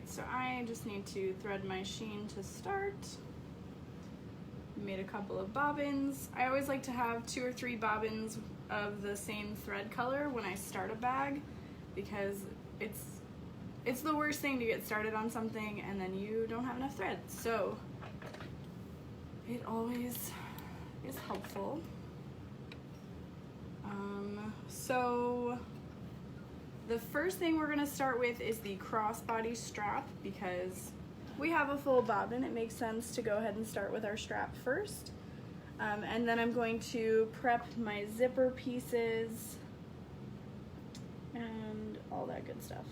so I just need to thread my sheen to start. Made a couple of bobbins. I always like to have 2 or 3 bobbins of the same thread color when I start a bag, because it's the worst thing to get started on something and then you don't have enough thread. So it always is helpful. So the first thing we're gonna start with is the crossbody strap, because we have a full bobbin. It makes sense to go ahead and start with our strap first. And then I'm going to prep my zipper pieces and all that good stuff.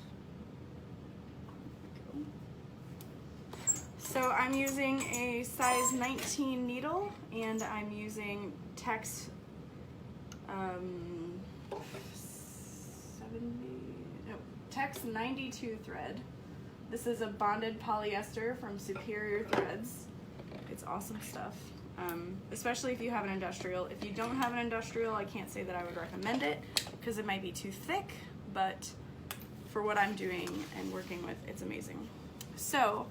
So I'm using a size 19 needle, and I'm using Tex 92 thread. This is a bonded polyester from Superior Threads. It's awesome stuff, especially if you have an industrial. If you don't have an industrial, I can't say that I would recommend it because it might be too thick, but for what I'm doing and working with, it's amazing. So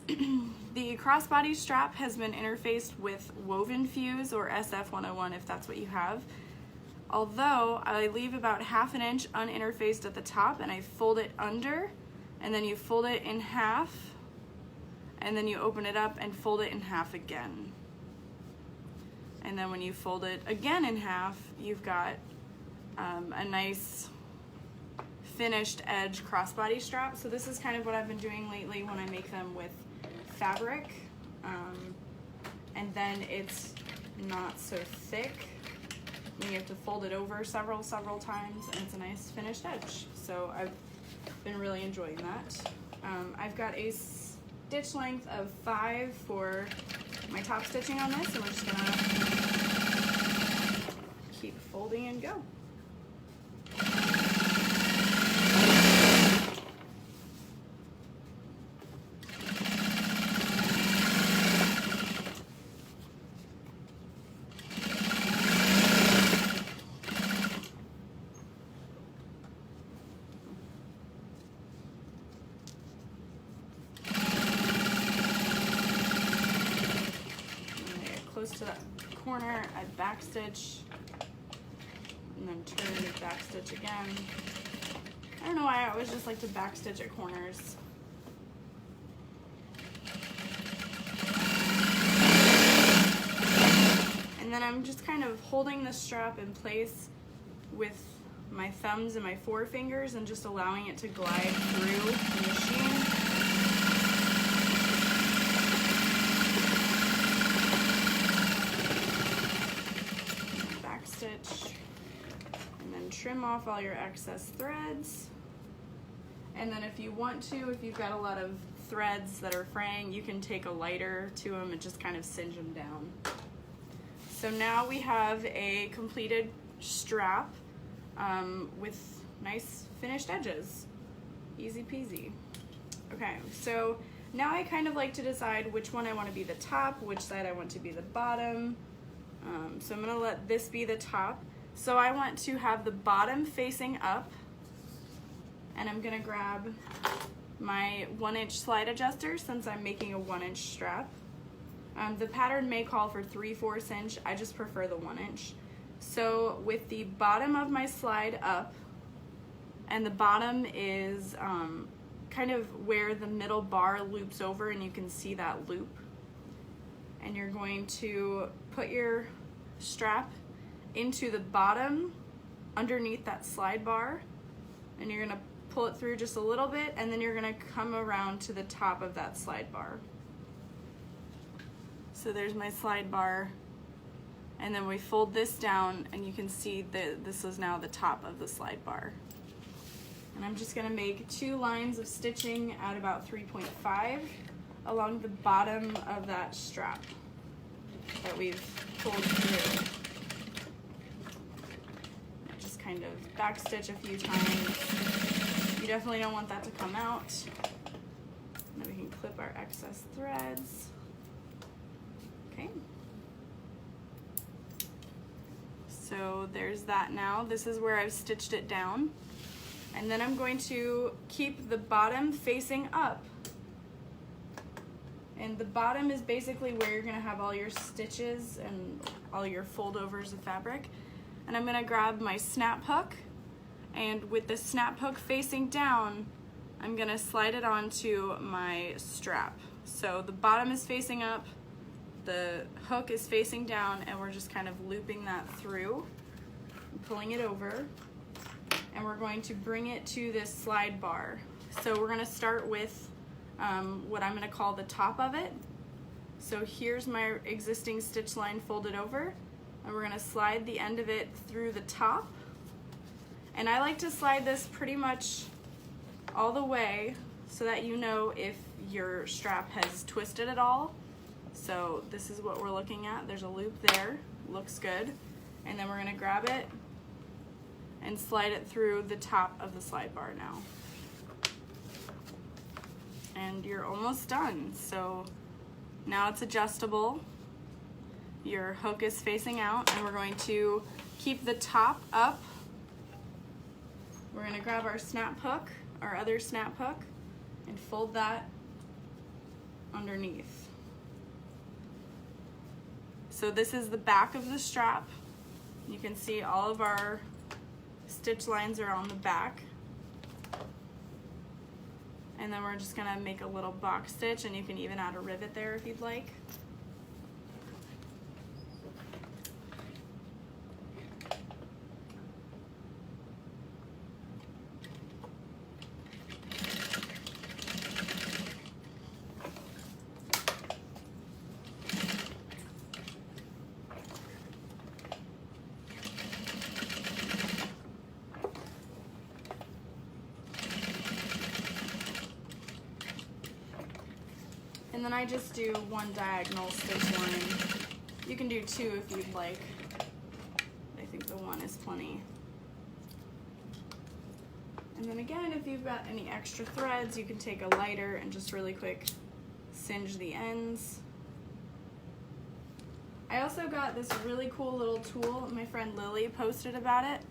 the crossbody strap has been interfaced with Woven Fuse or SF101 if that's what you have. Although I leave about 1/2 inch uninterfaced at the top and I fold it under, and then you fold it in half, and then you open it up and fold it in half again. And then when you fold it again in half, you've got a nice finished edge crossbody strap. So this is kind of what I've been doing lately when I make them with fabric, and then it's not so thick. You have to fold it over several times, and it's a nice finished edge. So I've been really enjoying that. I've got a stitch length of 5 for my top stitching on this, and we're just gonna keep folding and go. To that corner, I backstitch, and then turn and backstitch again. I don't know why I always just like to backstitch at corners. And then I'm just kind of holding the strap in place with my thumbs and my forefingers and just allowing it to glide through the machine. Stitch, and then trim off all your excess threads. And then if you want to, if you've got a lot of threads that are fraying, you can take a lighter to them and just kind of singe them down. So now we have a completed strap with nice finished edges. Easy peasy. Okay, so now I kind of like to decide which one I want to be the top, which side I want to be the bottom. So I'm going to let this be the top. So I want to have the bottom facing up, and I'm going to grab my 1-inch slide adjuster since I'm making a 1-inch strap. The pattern may call for 3/4 inch. I just prefer the 1-inch. So with the bottom of my slide up, and the bottom is kind of where the middle bar loops over, and you can see that loop. And you're going to put your strap into the bottom underneath that slide bar, and you're going to pull it through just a little bit, and then you're going to come around to the top of that slide bar. So there's my slide bar, and then we fold this down, and you can see that this is now the top of the slide bar. And I'm just going to make 2 lines of stitching at about 3.5 along the bottom of that strap that we've pulled through. Just kind of backstitch a few times. You definitely don't want that to come out. And then we can clip our excess threads. Okay. So there's that now. This is where I've stitched it down. And then I'm going to keep the bottom facing up. And the bottom is basically where you're gonna have all your stitches and all your foldovers of fabric. And I'm gonna grab my snap hook, and with the snap hook facing down, I'm gonna slide it onto my strap. So the bottom is facing up, the hook is facing down, and we're just kind of looping that through, pulling it over, and we're going to bring it to this slide bar. So we're gonna start with what I'm gonna call the top of it. So here's my existing stitch line folded over, and we're gonna slide the end of it through the top. And I like to slide this pretty much all the way so that you know if your strap has twisted at all. So this is what we're looking at. There's a loop there, looks good. And then we're gonna grab it and slide it through the top of the slide bar now. And you're almost done. So now it's adjustable. Your hook is facing out, and we're going to keep the top up. We're gonna grab our snap hook, our other snap hook, and fold that underneath. So this is the back of the strap. You can see all of our stitch lines are on the back. And then we're just gonna make a little box stitch, and you can even add a rivet there if you'd like. And then I just do one diagonal stitch line. You can do two if you'd like. I think the one is plenty. And then again, if you've got any extra threads, you can take a lighter and just really quick singe the ends. I also got this really cool little tool. My friend Lily posted about it.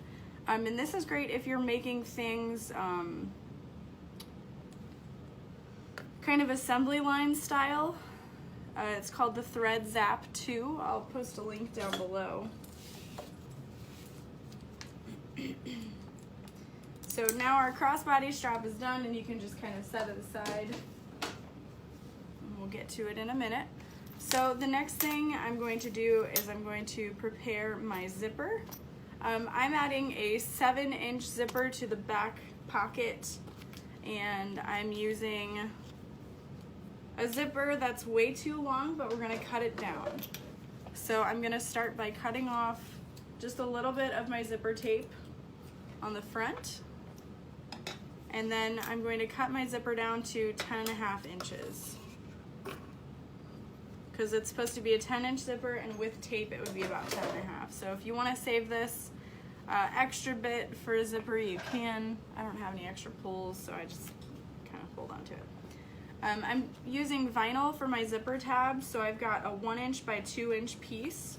And this is great if you're making things kind of assembly line style. It's called the Thread Zap 2. I'll post a link down below. So now our crossbody strap is done, and you can just kind of set it aside. And we'll get to it in a minute. So the next thing I'm going to do is I'm going to prepare my zipper. I'm adding a 7-inch zipper to the back pocket, and I'm using a zipper that's way too long, but we're gonna cut it down. So I'm gonna start by cutting off just a little bit of my zipper tape on the front, and then I'm going to cut my zipper down to 10.5 inches. Because it's supposed to be a 10-inch zipper, and with tape it would be about 10.5. So if you wanna save this extra bit for a zipper, you can. I don't have any extra pulls, so I just kind of hold on to it. I'm using vinyl for my zipper tabs, so I've got a 1-inch by 2-inch piece.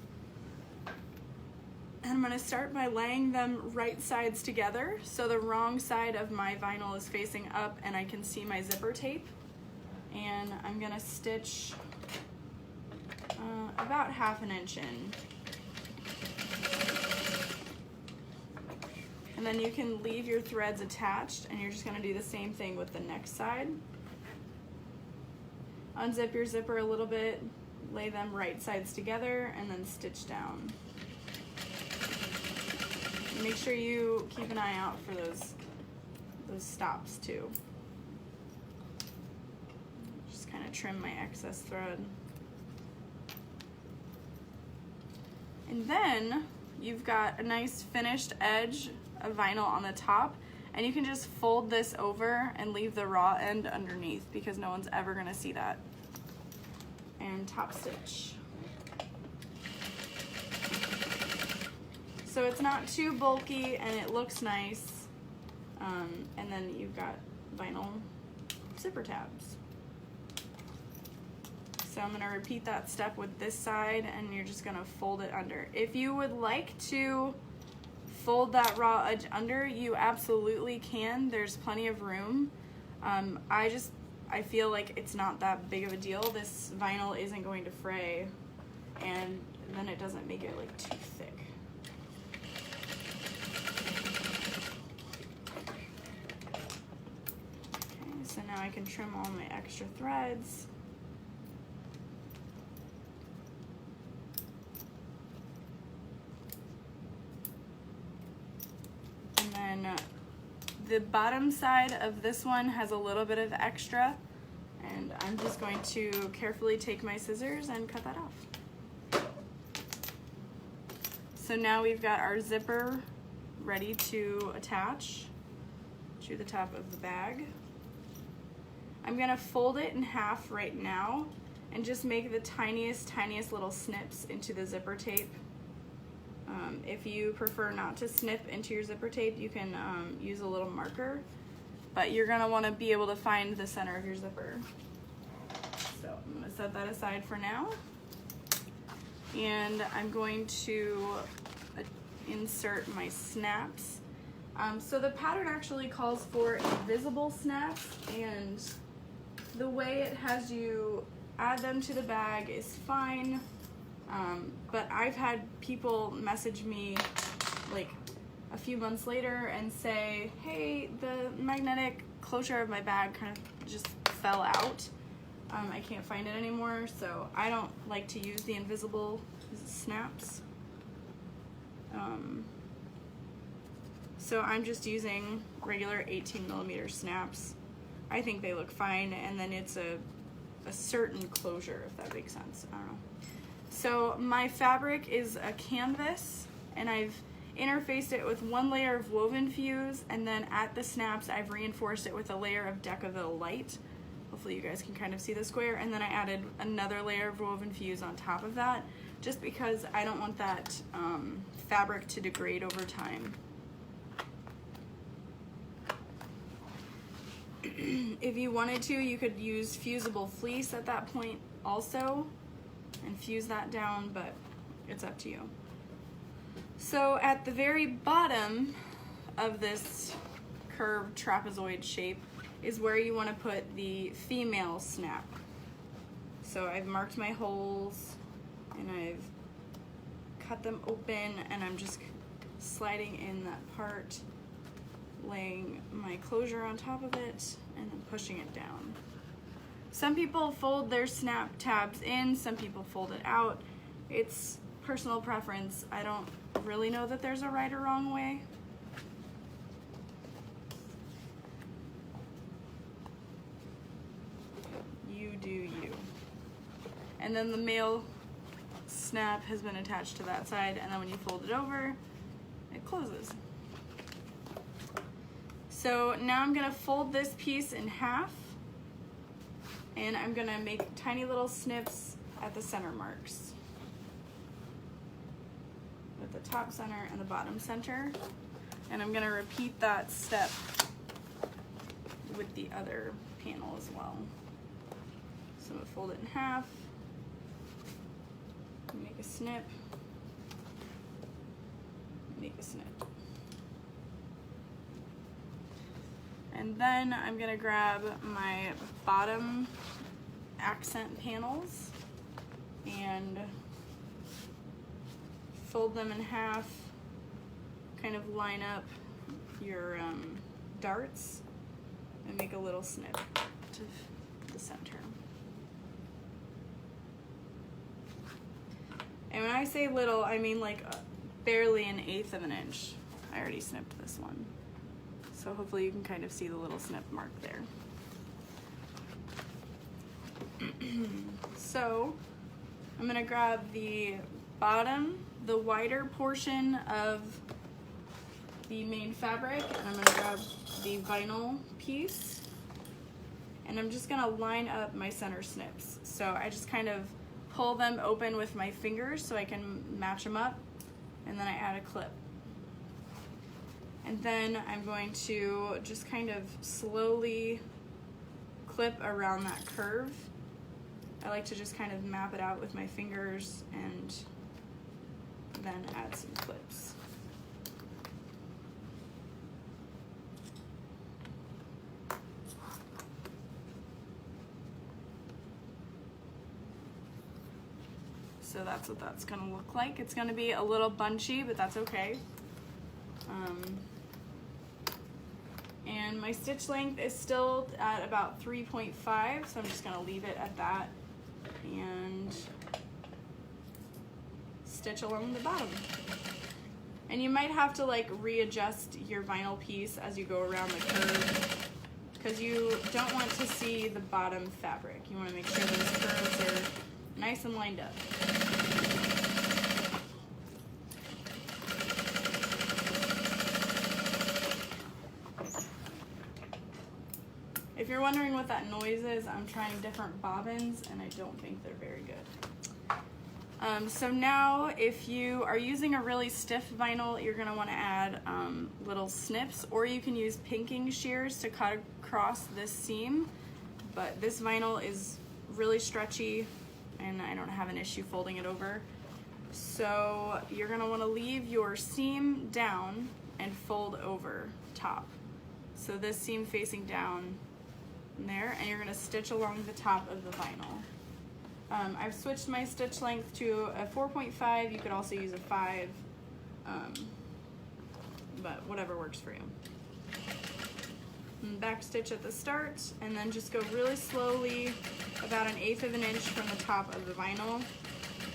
And I'm gonna start by laying them right sides together, so the wrong side of my vinyl is facing up and I can see my zipper tape. And I'm gonna stitch about 1/2 inch in. And then you can leave your threads attached, and you're just gonna do the same thing with the next side. Unzip your zipper a little bit, lay them right sides together, and then stitch down. Make sure you keep an eye out for those stops too. Just kind of trim my excess thread. And then you've got a nice finished edge of vinyl on the top, and you can just fold this over and leave the raw end underneath because no one's ever gonna see that. And top stitch. So it's not too bulky and it looks nice. And then you've got vinyl zipper tabs. So I'm gonna repeat that step with this side, and you're just gonna fold it under. If you would like to fold that raw edge under, you absolutely can. There's plenty of room. I feel like it's not that big of a deal. This vinyl isn't going to fray, and then it doesn't make it like too thick. Okay, so now I can trim all my extra threads. And then the bottom side of this one has a little bit of extra, and I'm just going to carefully take my scissors and cut that off. So now we've got our zipper ready to attach to the top of the bag. I'm gonna fold it in half right now and just make the tiniest little snips into the zipper tape. If you prefer not to snip into your zipper tape, you can use a little marker, but you're gonna wanna be able to find the center of your zipper. So I'm gonna set that aside for now. And I'm going to insert my snaps. So the pattern actually calls for invisible snaps, and the way it has you add them to the bag is fine. But I've had people message me like a few months later and say, hey, the magnetic closure of my bag kind of just fell out. I can't find it anymore, so I don't like to use the invisible snaps. So I'm just using regular 18mm snaps. I think they look fine, and then it's a certain closure, if that makes sense. I don't know. So my fabric is a canvas, and I've interfaced it with one layer of woven fuse, and then at the snaps I've reinforced it with a layer of Decaville Light. Hopefully you guys can kind of see the square, and then I added another layer of woven fuse on top of that, just because I don't want that fabric to degrade over time. If you wanted to, you could use fusible fleece at that point also and fuse that down, but it's up to you. So at the very bottom of this curved trapezoid shape is where you want to put the female snap. So I've marked my holes and I've cut them open, and I'm just sliding in that part, laying my closure on top of it, and then pushing it down. Some people fold their snap tabs in, some people fold it out. It's personal preference. I don't really know that there's a right or wrong way. You do you. And then the male snap has been attached to that side, and then when you fold it over, it closes. So now I'm gonna fold this piece in half, and I'm gonna make tiny little snips at the center marks, with the top center and the bottom center. And I'm gonna repeat that step with the other panel as well. So I'm gonna fold it in half, make a snip, make a snip. And then I'm gonna grab my bottom accent panels and fold them in half, kind of line up your darts, and make a little snip to the center. And when I say little, I mean like barely 1/8 of an inch. I already snipped this one. So hopefully you can kind of see the little snip mark there. So I'm gonna grab the bottom, the wider portion of the main fabric, and I'm gonna grab the vinyl piece, and I'm just gonna line up my center snips. So I just kind of pull them open with my fingers so I can match them up, and then I add a clip. And then I'm going to just kind of slowly clip around that curve. I like to just kind of map it out with my fingers and then add some clips. So that's what that's gonna look like. It's gonna be a little bunchy, but that's okay. And my stitch length is still at about 3.5, so I'm just gonna leave it at that and stitch along the bottom. And you might have to like readjust your vinyl piece as you go around the curve, because you don't want to see the bottom fabric. You want to make sure those curves are nice and lined up. If you're wondering what that noise is, I'm trying different bobbins and I don't think they're very good. So now if you are using a really stiff vinyl, you're gonna wanna add little snips, or you can use pinking shears to cut across this seam. But this vinyl is really stretchy and I don't have an issue folding it over. So you're gonna wanna leave your seam down and fold over top. So this seam facing down there, and you're gonna stitch along the top of the vinyl. I've switched my stitch length to a 4.5. You could also use a 5, but whatever works for you. And back stitch at the start, and then just go really slowly, about 1/8 of an inch from the top of the vinyl,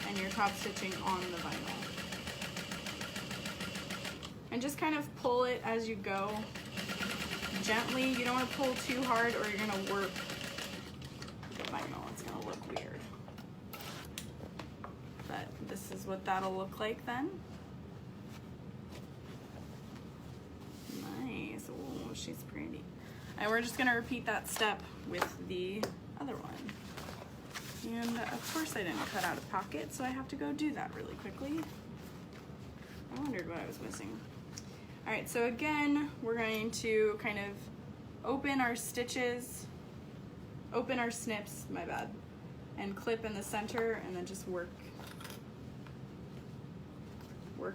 and you're top stitching on the vinyl. And just kind of pull it as you go, gently. You don't want to pull too hard or you're going to work the vinyl. It's going to look weird. But this is what that'll look like then. Nice. Oh, she's pretty. And we're just going to repeat that step with the other one. And of course I didn't cut out a pocket, so I have to go do that really quickly. I wondered what I was missing. All right, so again, we're going to kind of open our stitches, open our snips, my bad, and clip in the center, and then just work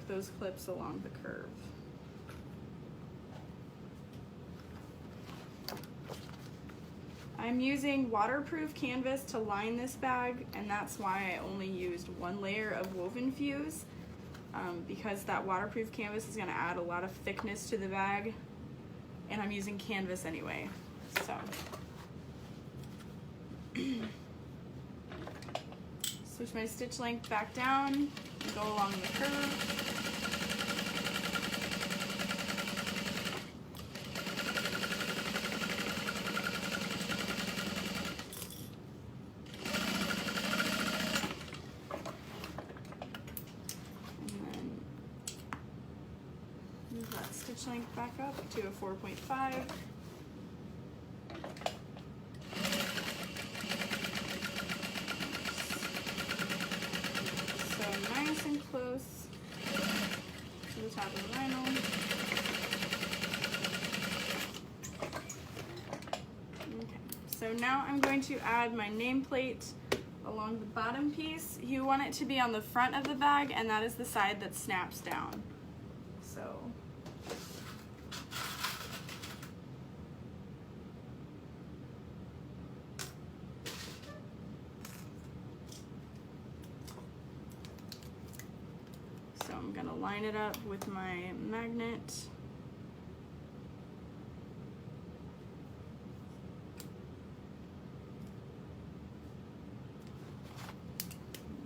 those clips along the curve. I'm using waterproof canvas to line this bag, and that's why I only used 1 layer of woven fuse. Because that waterproof canvas is going to add a lot of thickness to the bag, and I'm using canvas anyway, so. Switch my stitch length back down and go along the curve. Length back up to a 4.5. So nice and close to the top of the vinyl. Okay, so now I'm going to add my nameplate along the bottom piece. You want it to be on the front of the bag, and that is the side that snaps down. So I'm gonna line it up with my magnet.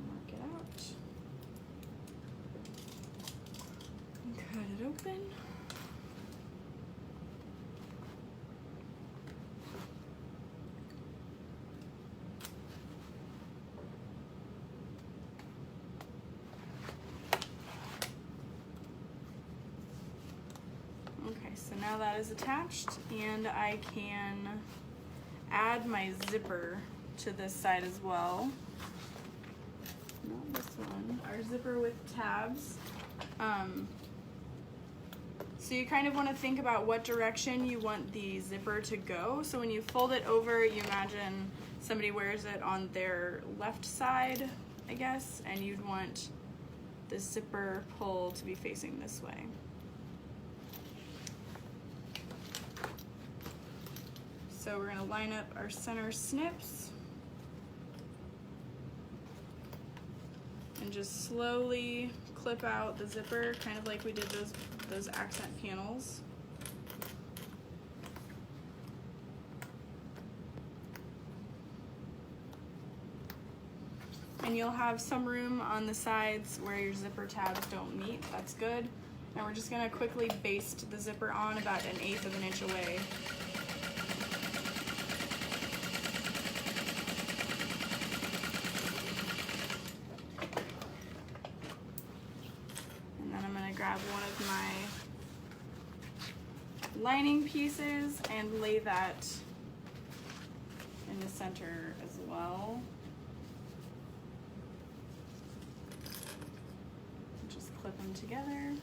Mark it out. And cut it open. So now that is attached, and I can add my zipper to this side as well. Not this one. Our zipper with tabs. So you kind of want to think about what direction you want the zipper to go. So when you fold it over, you imagine somebody wears it on their left side, I guess, and you'd want the zipper pull to be facing this way. So we're gonna line up our center snips. just slowly clip out the zipper, kind of like we did those accent panels. And you'll have some room on the sides where your zipper tabs don't meet. That's good. And we're just gonna quickly baste the zipper on about 1/8 of an inch away. And then I'm gonna grab one of my lining pieces and lay that in the center as well. Clip them together.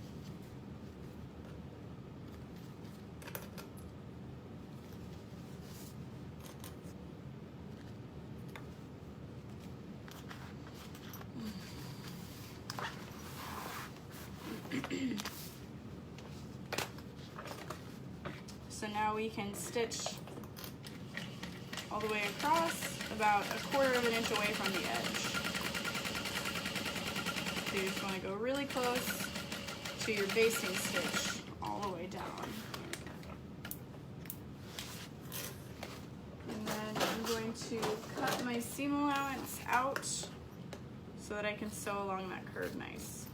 So now we can stitch all the way across, about 1/4 of an inch away from the edge. So you just want to go really close to your basting stitch all the way down. And then I'm going to cut my seam allowance out so that I can sew along that curve nicely.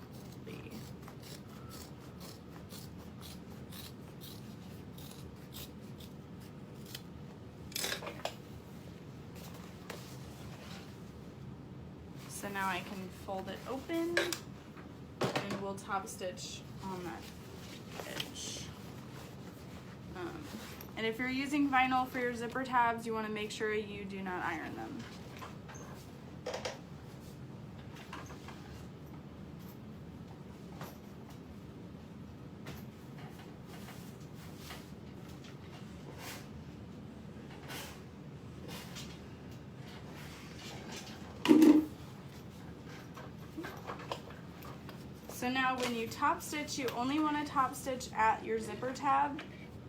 So now I can fold it open and we'll top stitch on that edge. And if you're using vinyl for your zipper tabs, you want to make sure you do not iron them. So now when you top stitch, you only want to top stitch at your zipper tab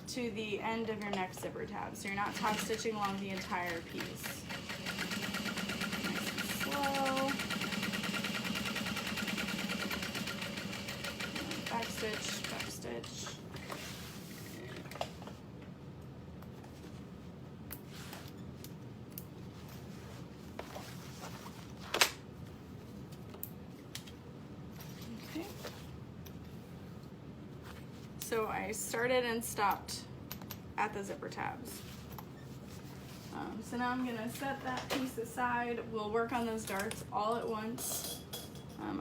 to the end of your next zipper tab. So you're not top stitching along the entire piece. Nice and slow. Back stitch, back stitch. So I started and stopped at the zipper tabs. So now I'm gonna set that piece aside. We'll work on those darts all at once.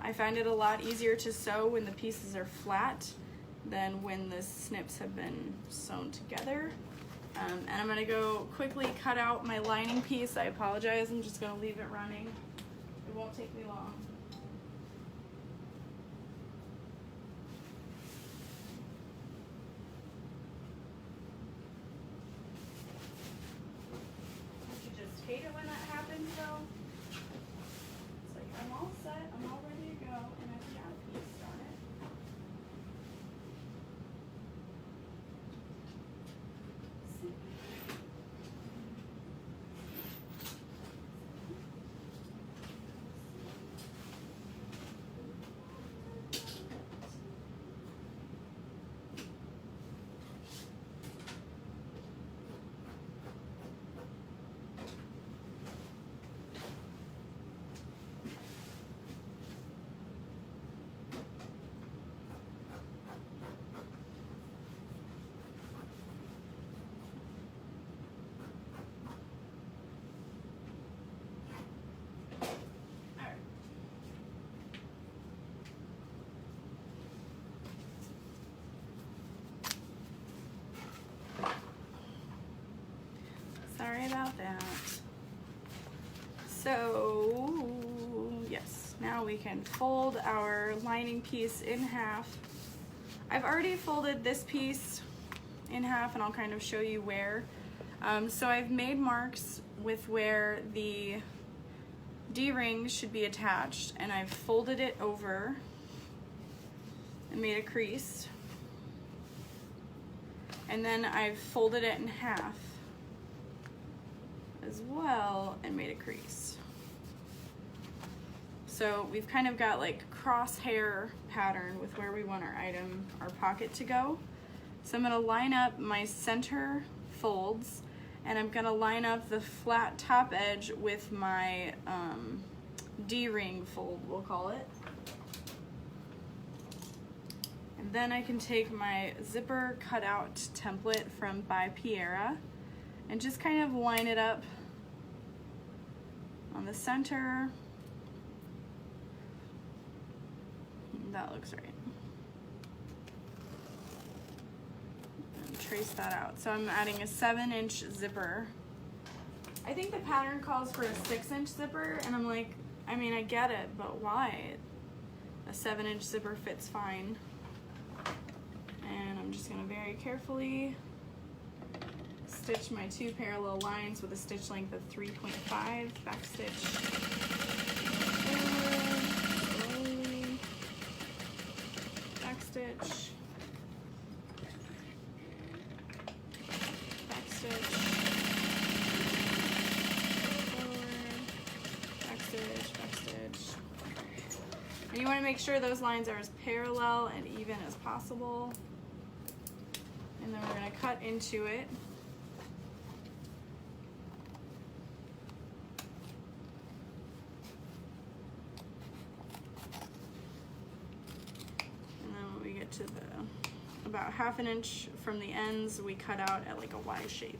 I find it a lot easier to sew when the pieces are flat than when the snips have been sewn together. And I'm gonna go quickly cut out my lining piece. I apologize, I'm just gonna leave it running. It won't take me long. Hate it when that happens though. It's like I'm all set, I'm all ready to go, and I forgot a piece, darn it. Sorry about that. So, yes, now we can fold our lining piece in half. I've already folded this piece in half and I'll kind of show you where. So I've made marks with where the D-ring should be attached, and I've folded it over and made a crease. And then I've folded it in half as well and made a crease. So we've kind of got like crosshair pattern with where we want our pocket to go. So I'm gonna line up my center folds, and I'm gonna line up the flat top edge with my D-ring fold, we'll call it. And then I can take my zipper cutout template from By Piera and just kind of line it up on the center. That looks right. And trace that out. So I'm adding a 7-inch zipper. I think the pattern calls for a 6-inch zipper, and I'm like, I mean, I get it, but why? A 7-inch zipper fits fine. And I'm just gonna very carefully stitch my 2 parallel lines with a stitch length of 3.5, back stitch forward, slowly, back stitch, back stitch, forward, back stitch, back stitch. And you want to make sure those lines are as parallel and even as possible. And then we're going to cut into it. And then when we get to about 1/2 inch from the ends, we cut out at like a Y shape.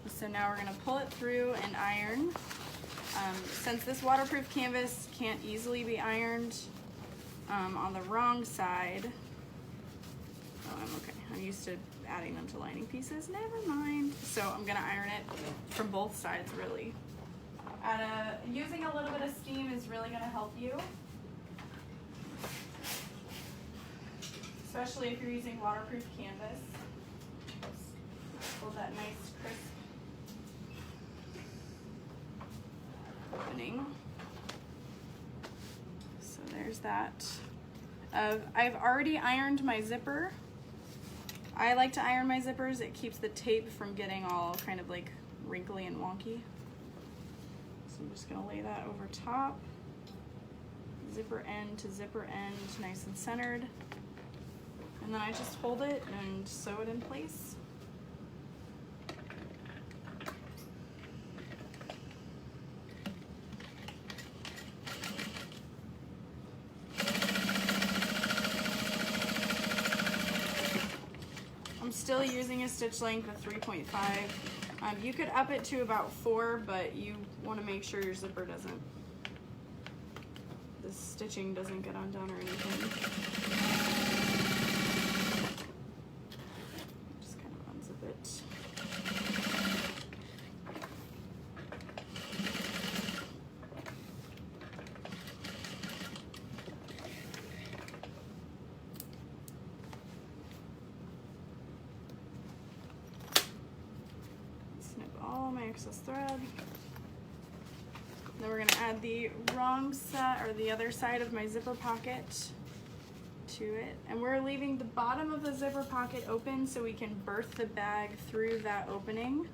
So now we're going to pull it through and iron. Since this waterproof canvas can't easily be ironed on the wrong side, oh, I'm okay. I'm used to adding them to lining pieces. Never mind. So I'm going to iron it from both sides, really. Using a little bit of steam is really going to help you, especially if you're using waterproof canvas. Hold that nice crisp opening. So there's that. I've already ironed my zipper. I like to iron my zippers. It keeps the tape from getting all kind of like wrinkly and wonky. So I'm just gonna lay that over top. Zipper end to zipper end, nice and centered. And then I just hold it and sew it in place. Still using a stitch length of 3.5. You could up it to about 4, but you want to make sure your zipper doesn't, the stitching doesn't get undone or anything. Just kind of unzip it. Excess thread. Then we're going to add the wrong side or the other side of my zipper pocket to it, and we're leaving the bottom of the zipper pocket open so we can berth the bag through that opening.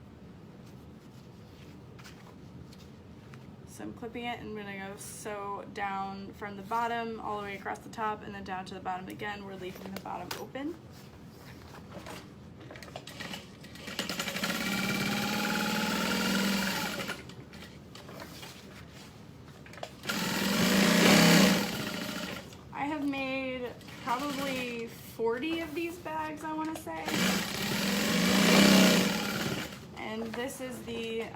So I'm clipping it and I'm going to go sew down from the bottom all the way across the top and then down to the bottom again. We're leaving the bottom open. Probably 40 of these bags, I want to say. And this is the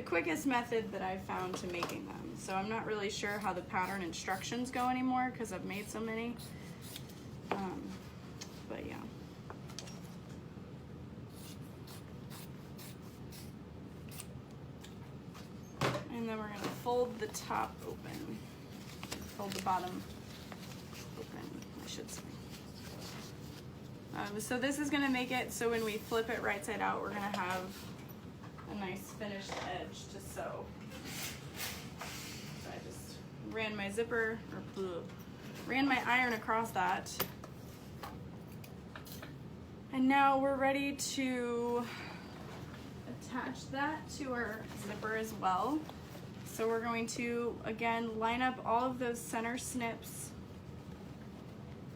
quickest method that I've found to making them. So I'm not really sure how the pattern instructions go anymore because I've made so many. But yeah. And then we're going to fold the top open. Fold the bottom open, I should say. So this is going to make it so when we flip it right side out, we're going to have a nice finished edge to sew. So I just ran my zipper, or ran my iron across that, And now we're ready to attach that to our zipper as well. So we're going to, again, line up all of those center snips,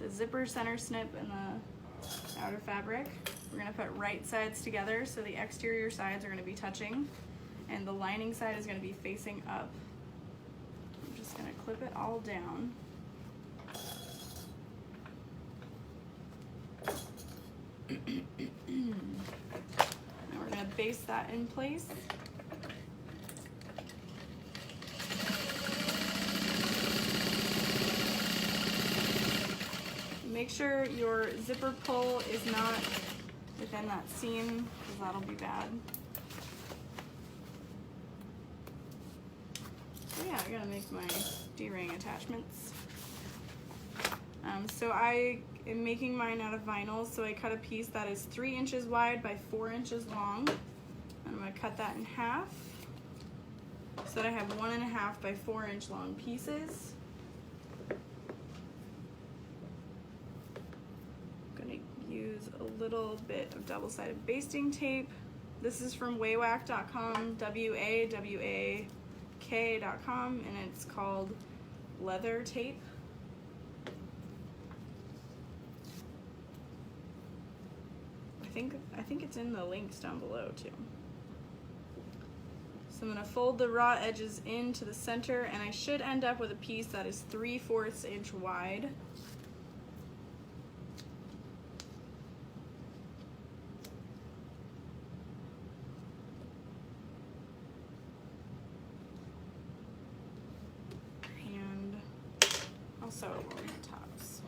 the zipper center snip and the outer fabric. We're gonna put right sides together, so the exterior sides are gonna be touching and the lining side is gonna be facing up. I'm just gonna clip it all down. Now we're gonna baste that in place. Make sure your zipper pull is not within that seam, because that'll be bad. So yeah, I gotta make my D-ring attachments. So I am making mine out of vinyl, so I cut a piece that is 3 inches wide by 4 inches long. I'm gonna cut that in half so that I have 1.5 by 4 inch long pieces. Use a little bit of double-sided basting tape. This is from waywack.com, WAWAK.com, and it's called leather tape. I think it's in the links down below too. So I'm gonna fold the raw edges into the center, and I should end up with a piece that is 3/4 inch wide. Also along the tops.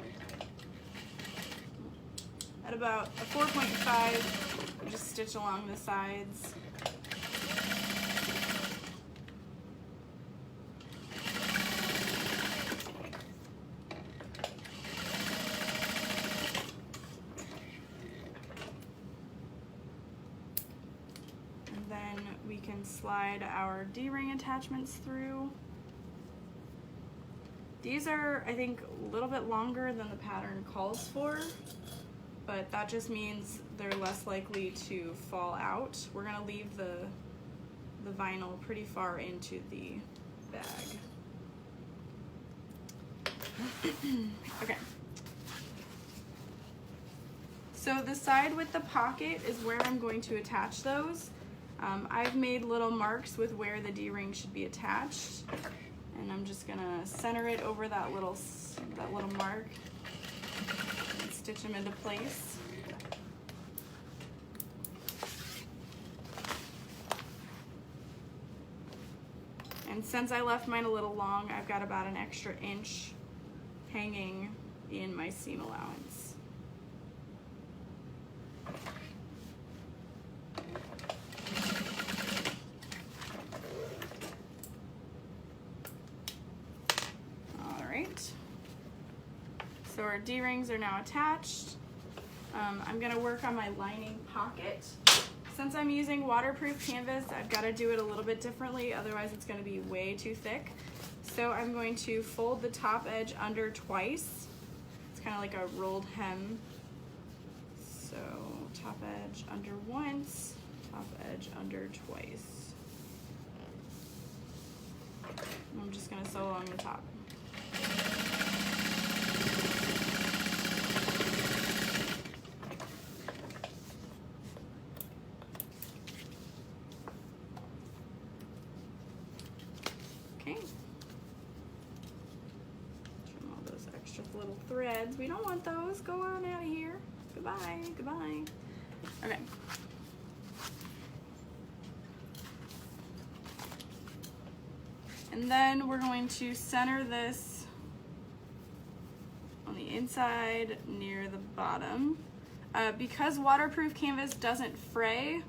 At about a 4.5, just stitch along the sides. And then we can slide our D-ring attachments through. These are, I think, a little bit longer than the pattern calls for, but that just means they're less likely to fall out. We're gonna leave the vinyl pretty far into the bag. Okay. So the side with the pocket is where I'm going to attach those. I've made little marks with where the D-ring should be attached. And I'm just gonna center it over that little mark and stitch them into place. And since I left mine a little long, I've got about an extra inch hanging in my seam allowance. So our D-rings are now attached. I'm gonna work on my lining pocket. Since I'm using waterproof canvas, I've gotta do it a little bit differently, otherwise it's gonna be way too thick. So I'm going to fold the top edge under twice. It's kind of like a rolled hem. So top edge under once, top edge under twice. And I'm just gonna sew along the top. Little threads. We don't want those. Go on out of here. Goodbye. Goodbye. Okay. And then we're going to center this on the inside near the bottom. Because waterproof canvas doesn't fray,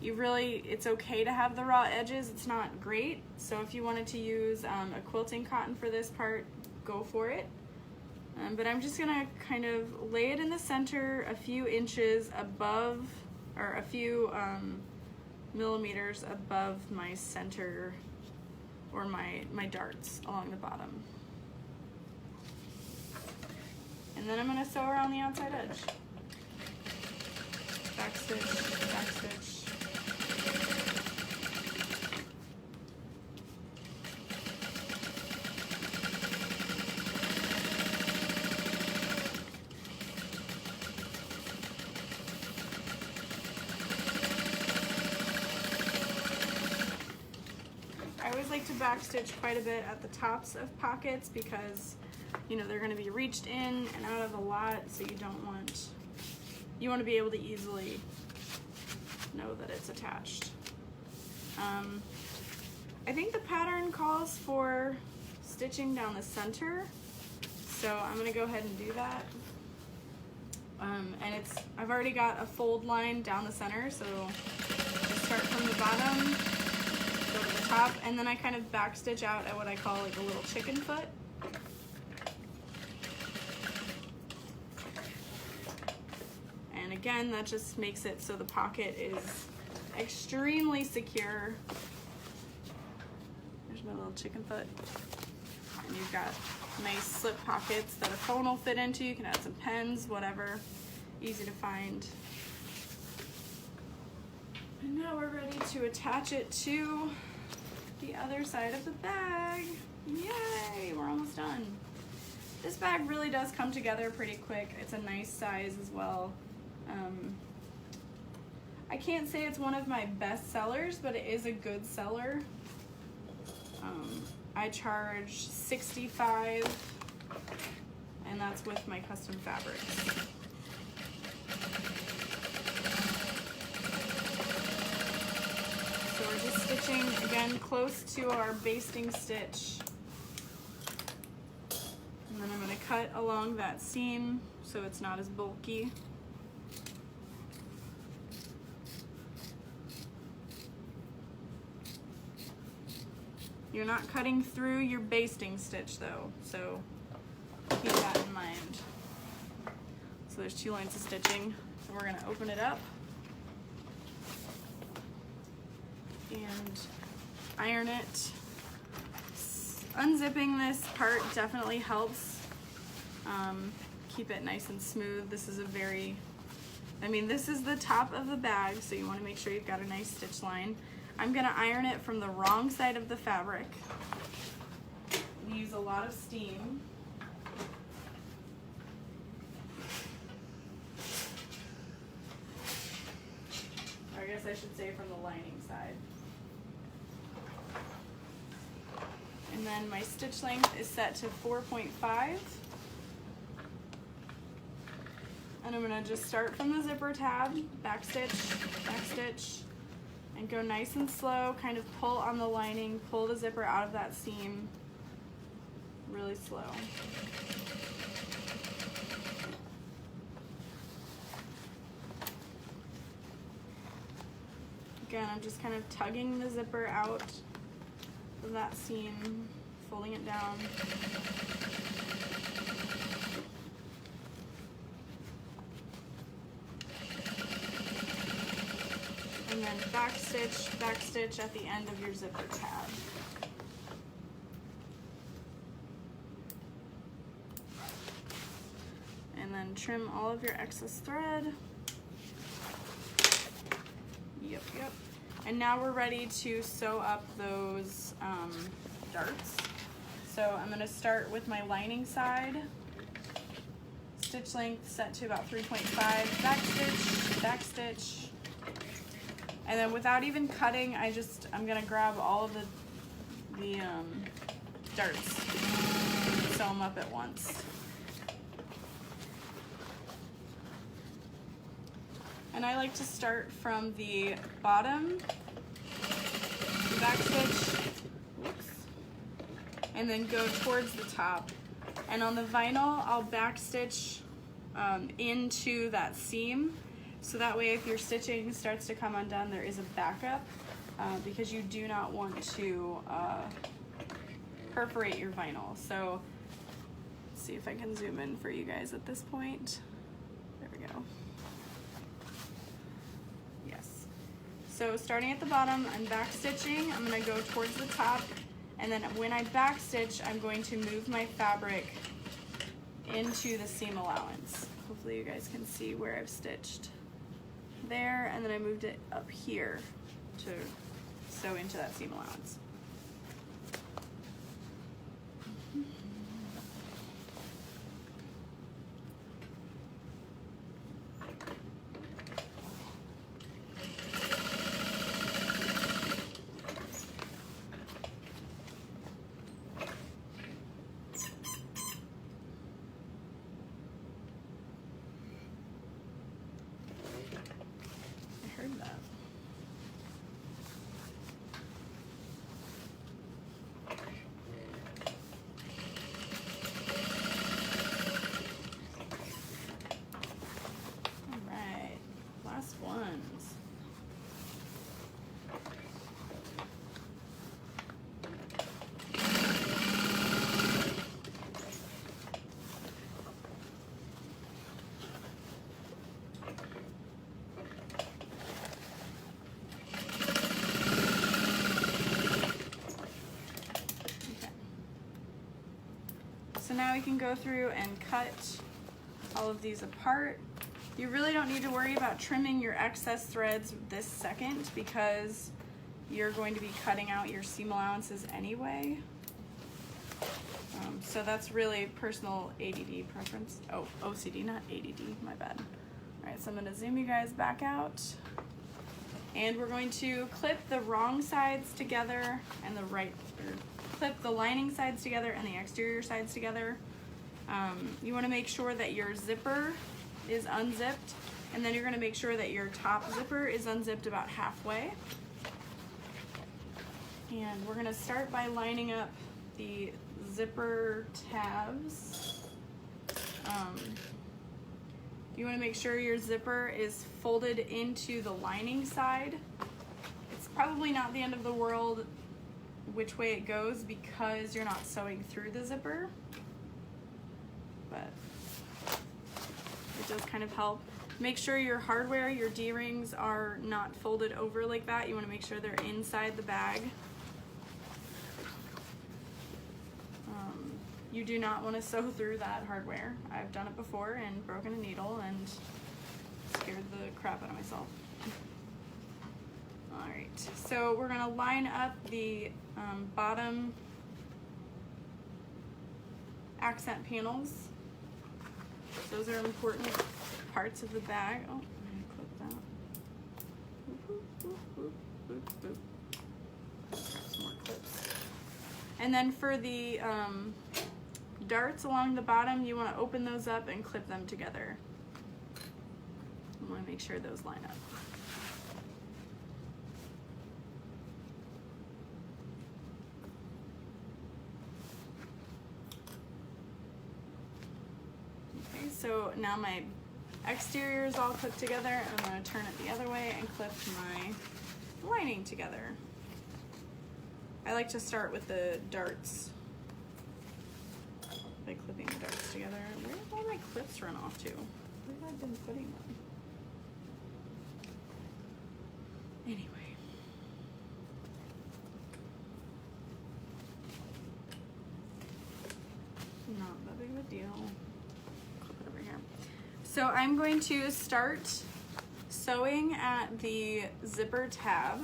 it's okay to have the raw edges. It's not great. So if you wanted to use a quilting cotton for this part, go for it. But I'm just gonna kind of lay it in the center a few inches above, or a few millimeters above my center, or my darts along the bottom. And then I'm gonna sew around the outside edge. backstitch, backstitch. I always like to backstitch quite a bit at the tops of pockets because, you know, they're going to be reached in and out of a lot, so you want to be able to easily know that it's attached. I think the pattern calls for stitching down the center, so I'm going to go ahead and do that. And I've already got a fold line down the center, so just start from the bottom, go to the top, and then I kind of backstitch out at what I call like a little chicken foot. And again, that just makes it so the pocket is extremely secure. There's my little chicken foot. And you've got nice slip pockets that a phone will fit into. You can add some pens, whatever. Easy to find. And now we're ready to attach it to the other side of the bag. Yay, we're almost done. This bag really does come together pretty quick. It's a nice size as well. I can't say it's one of my best sellers, but it is a good seller. I charge $65, and that's with my custom fabrics. So we're just stitching again close to our basting stitch. And then I'm going to cut along that seam so it's not as bulky. You're not cutting through your basting stitch though, so keep that in mind. So there's 2 lines of stitching. So we're going to open it up and iron it. Unzipping this part definitely helps keep it nice and smooth. This is this is the top of the bag, so you want to make sure you've got a nice stitch line. I'm going to iron it from the wrong side of the fabric. We use a lot of steam. Or I guess I should say from the lining side. And then my stitch length is set to 4.5. And I'm going to just start from the zipper tab, backstitch, and go nice and slow, kind of pull on the lining, pull the zipper out of that seam, really slow. Again, I'm just kind of tugging the zipper out of that seam, folding it down. And then backstitch at the end of your zipper tab. And then trim all of your excess thread. Yep. And now we're ready to sew up those darts. So I'm gonna start with my lining side. Stitch length set to about 3.5, backstitch. And then without even cutting, I'm gonna grab all of the darts and sew them up at once. And I like to start from the bottom, backstitch, and then go towards the top. And on the vinyl, I'll backstitch into that seam. So that way if your stitching starts to come undone, there is a backup because you do not want to perforate your vinyl. So let's see if I can zoom in for you guys at this point. There we go. Yes. So starting at the bottom, I'm backstitching. I'm gonna go towards the top, and then when I backstitch, I'm going to move my fabric into the seam allowance. Hopefully you guys can see where I've stitched. there, and then I moved it up here to sew into that seam allowance. So now we can go through and cut all of these apart. You really don't need to worry about trimming your excess threads this second because you're going to be cutting out your seam allowances anyway. So that's really personal ADD preference. Oh, OCD, not ADD, my bad. All right, so I'm gonna zoom you guys back out. And we're going to clip the wrong sides together and the right, or clip the lining sides together and the exterior sides together. You wanna make sure that your zipper is unzipped, and then you're gonna make sure that your top zipper is unzipped about halfway. And we're gonna start by lining up the zipper tabs. You wanna make sure your zipper is folded into the lining side. It's probably not the end of the world which way it goes because you're not sewing through the zipper, but it does kind of help. Make sure your hardware, your D-rings are not folded over like that. You wanna make sure they're inside the bag. You do not want to sew through that hardware. I've done it before and broken a needle and scared the crap out of myself. All right, so we're gonna line up the bottom accent panels. Those are important parts of the bag. Oh, I'm gonna clip that. Some more clips. And then for the darts along the bottom, you want to open those up and clip them together. You want to make sure those line up. Okay, so now my exterior is all clipped together, and I'm going to turn it the other way and clip my lining together. I like to start with the darts by clipping the darts together. Where did all my clips run off to? Where have I been putting them? Anyway. Not that big of a deal. Clip it over here. So I'm going to start sewing at the zipper tab.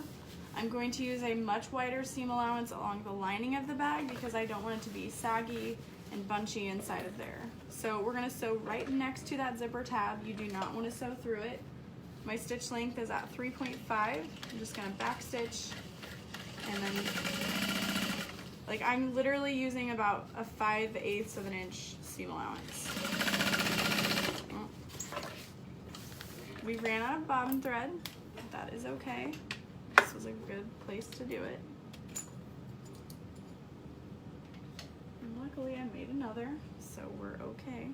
I'm going to use a much wider seam allowance along the lining of the bag because I don't want it to be saggy and bunchy inside of there. So we're gonna sew right next to that zipper tab. You do not want to sew through it. My stitch length is at 3.5. I'm just gonna back stitch, and then, like, I'm literally using about a 5/8 of an inch seam allowance. We ran out of bobbin thread. That is okay. This was a good place to do it. And luckily I made another, so we're okay.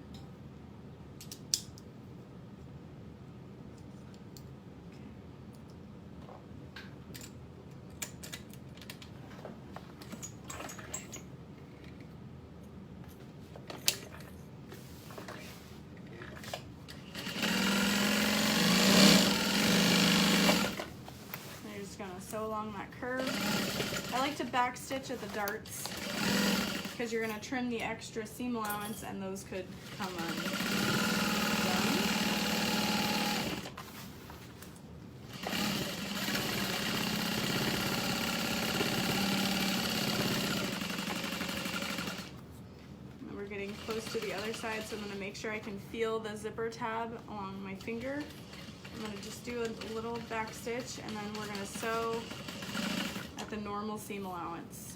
Sew along that curve. I like to back stitch at the darts because you're going to trim the extra seam allowance and those could come undone. getting close to the other side, so I'm gonna make sure I can feel the zipper tab on my finger. I'm gonna just do a little back stitch, and then we're gonna sew at the normal seam allowance.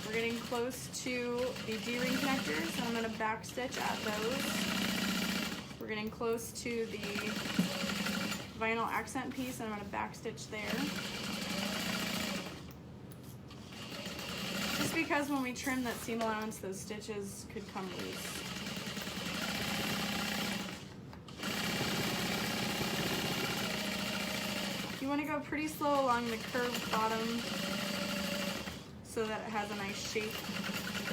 We're getting close to the D-ring connectors, and I'm gonna back stitch at those. We're getting close to the vinyl accent piece, and I'm gonna back stitch there. Just because when we trim that seam allowance, those stitches could come loose. You want to go pretty slow along the curved bottom so that it has a nice shape.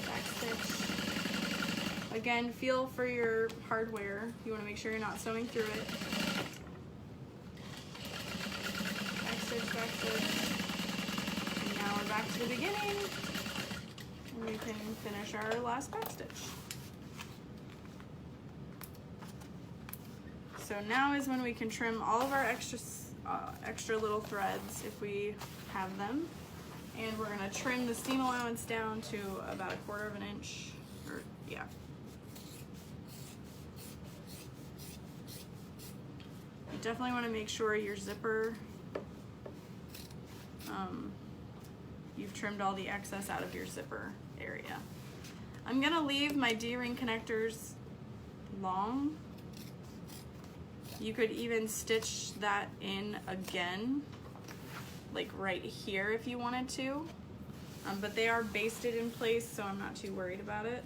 Back stitch. Again, feel for your hardware. You want to make sure you're not sewing through it. Back stitch, back stitch. And now we're back to the beginning. And we can finish our last back stitch. So now is when we can trim all of our extra little threads if we have them. And we're gonna trim the seam allowance down to about 1/4 of an inch, or yeah. You definitely wanna make sure your zipper, you've trimmed all the excess out of your zipper area. I'm gonna leave my D-ring connectors long. You could even stitch that in again, like right here if you wanted to, but they are basted in place, so I'm not too worried about it.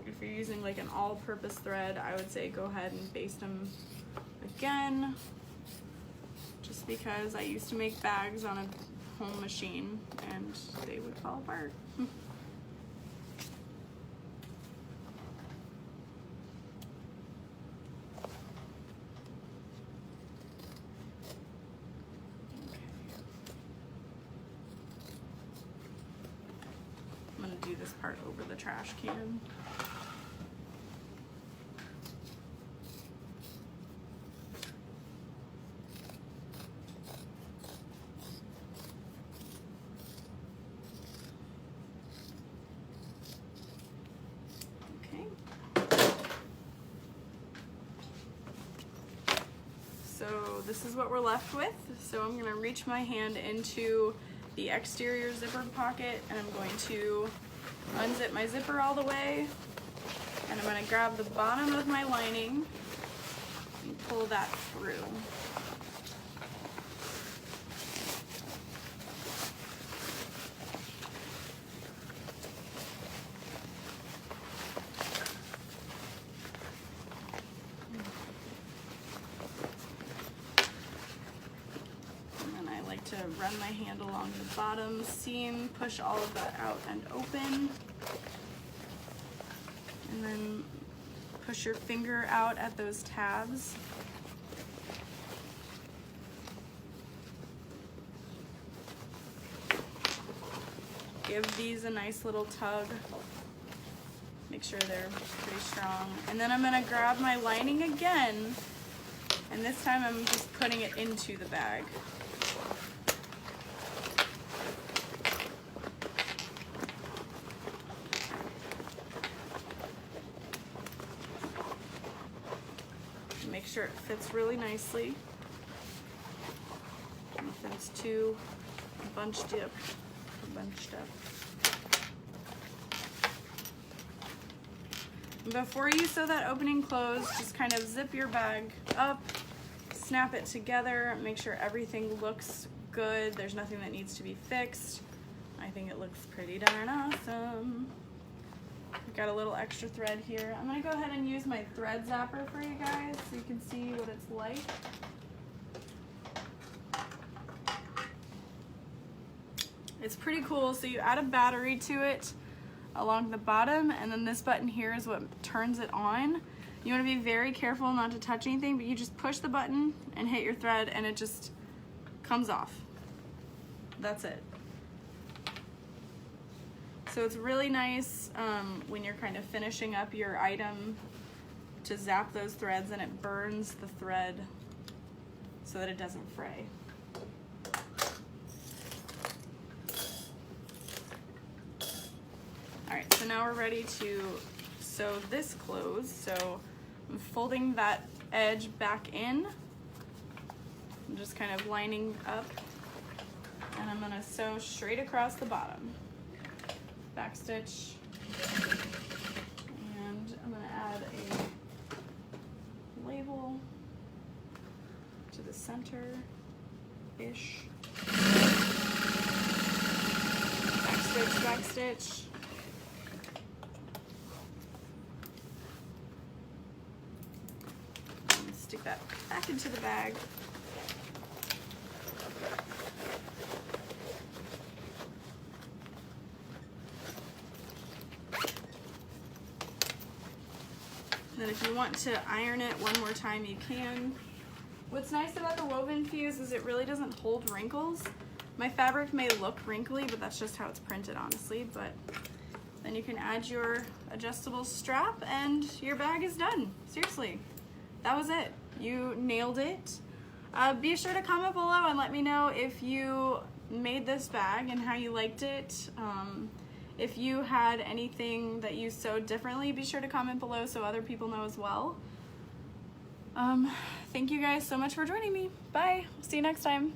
If you're using like an all-purpose thread, I would say go ahead and baste them again, just because I used to make bags on a home machine and they would fall apart. Do this part over the trash can. Okay. So this is what we're left with. So I'm going to reach my hand into the exterior zipper pocket, and I'm going to unzip my zipper all the way, and I'm going to grab the bottom of my lining and pull that through. To run my hand along the bottom seam, push all of that out and open, and then push your finger out at those tabs. Give these a nice little tug. Make sure they're pretty strong. And then I'm gonna grab my lining again, and this time I'm just putting it into the bag. Make sure it fits really nicely. Nothing's too bunched up. Before you sew that opening closed, just kind of zip your bag up, snap it together, make sure everything looks good. There's nothing that needs to be fixed. I think it looks pretty darn awesome. I've got a little extra thread here. I'm gonna go ahead and use my thread zapper for you guys so you can see what it's like. It's pretty cool. So you add a battery to it along the bottom, and then this button here is what turns it on. You wanna be very careful not to touch anything, but you just push the button and hit your thread and it just comes off. That's it. So it's really nice when you're kind of finishing up your item to zap those threads, and it burns the thread so that it doesn't fray. now we're ready to sew this closed. So I'm folding that edge back in. I'm just kind of lining up, and I'm gonna sew straight across the bottom. Back stitch, and I'm gonna add a label to the center-ish. Back stitch, back stitch. And stick that back into the bag. Then if you want to iron it one more time, you can. What's nice about the woven fuse is it really doesn't hold wrinkles. My fabric may look wrinkly, but that's just how it's printed, honestly. But then you can add your adjustable strap and your bag is done. Seriously, that was it. You nailed it. Be sure to comment below and let me know if you made this bag and how you liked it. If you had anything that you sewed differently, be sure to comment below so other people know as well. Thank you guys so much for joining me. Bye. See you next time.